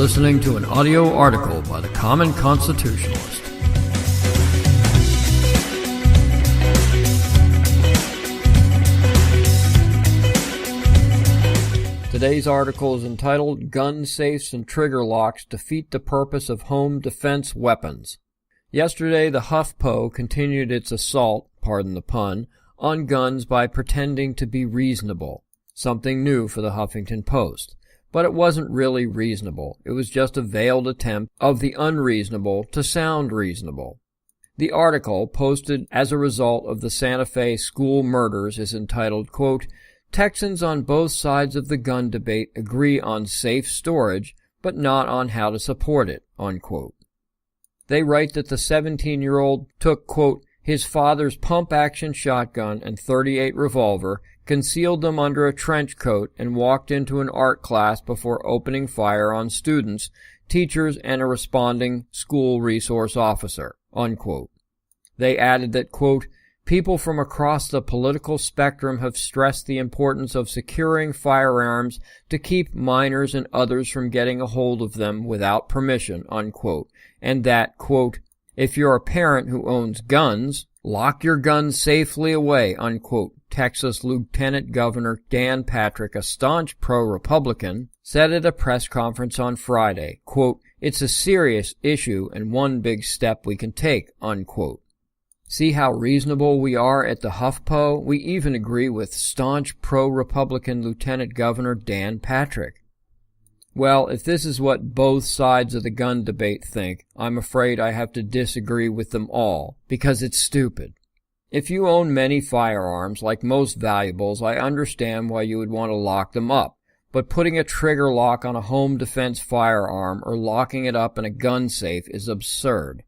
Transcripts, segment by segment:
listening to an audio article by the Common Constitutionalist. Today's article is entitled, Gun Safes and Trigger Locks Defeat the Purpose of Home Defense Weapons. Yesterday, the HuffPo continued its assault, pardon the pun, on guns by pretending to be reasonable, something new for the Huffington Post. But it wasn't really reasonable. It was just a veiled attempt of the unreasonable to sound reasonable. The article, posted as a result of the Santa Fe school murders, is entitled, quote, Texans on both sides of the gun debate agree on safe storage, but not on how to support it, unquote. They write that the 17-year-old took, quote, his father's pump-action shotgun and .38 revolver, concealed them under a trench coat, and walked into an art class before opening fire on students, teachers, and a responding school resource officer, unquote. They added that, quote, people from across the political spectrum have stressed the importance of securing firearms to keep minors and others from getting a hold of them without permission, unquote, and that, quote, if you're a parent who owns guns, lock your guns safely away, unquote. Texas Lieutenant Governor Dan Patrick, a staunch pro-Republican, said at a press conference on Friday, quote, it's a serious issue and one big step we can take, unquote. See how reasonable we are at the HuffPo? We even agree with staunch pro-Republican Lieutenant Governor Dan Patrick. Well, if this is what both sides of the gun debate think, I'm afraid I have to disagree with them all, because it's stupid. If you own many firearms, like most valuables, I understand why you would want to lock them up, but putting a trigger lock on a home defense firearm or locking it up in a gun safe is absurd.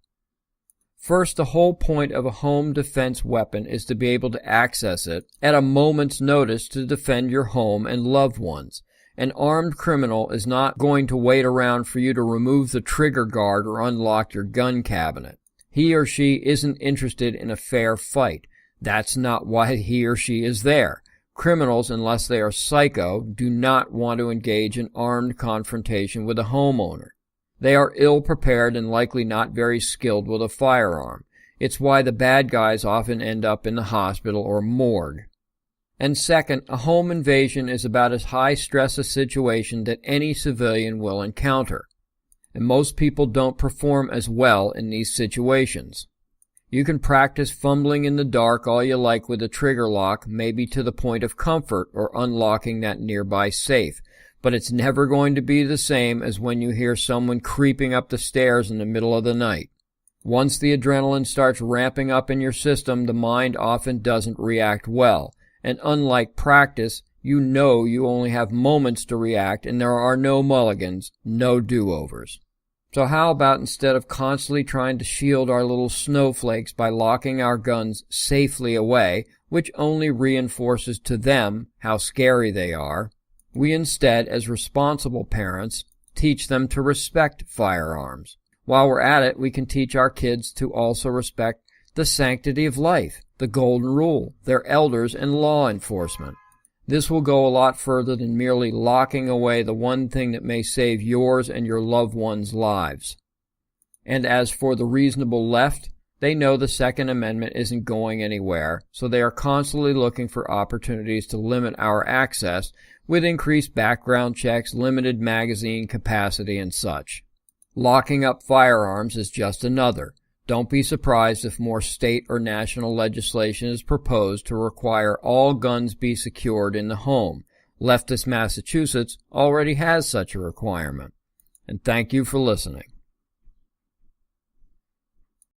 First, the whole point of a home defense weapon is to be able to access it at a moment's notice to defend your home and loved ones. An armed criminal is not going to wait around for you to remove the trigger guard or unlock your gun cabinet. He or she isn't interested in a fair fight. That's not why he or she is there. Criminals, unless they are psycho, do not want to engage in armed confrontation with a homeowner. They are ill-prepared and likely not very skilled with a firearm. It's why the bad guys often end up in the hospital or morgue. And second, a home invasion is about as high-stress a situation that any civilian will encounter. And most people don't perform as well in these situations. You can practice fumbling in the dark all you like with a trigger lock, maybe to the point of comfort or unlocking that nearby safe. But it's never going to be the same as when you hear someone creeping up the stairs in the middle of the night. Once the adrenaline starts ramping up in your system, the mind often doesn't react well. And unlike practice, you know you only have moments to react and there are no mulligans, no do-overs. So how about instead of constantly trying to shield our little snowflakes by locking our guns safely away, which only reinforces to them how scary they are, we instead, as responsible parents, teach them to respect firearms. While we're at it, we can teach our kids to also respect the sanctity of life, the golden rule, their elders, and law enforcement. This will go a lot further than merely locking away the one thing that may save yours and your loved ones' lives. And as for the reasonable left, they know the Second Amendment isn't going anywhere, so they are constantly looking for opportunities to limit our access with increased background checks, limited magazine capacity, and such. Locking up firearms is just another. Don't be surprised if more state or national legislation is proposed to require all guns be secured in the home. Leftist Massachusetts already has such a requirement. And thank you for listening.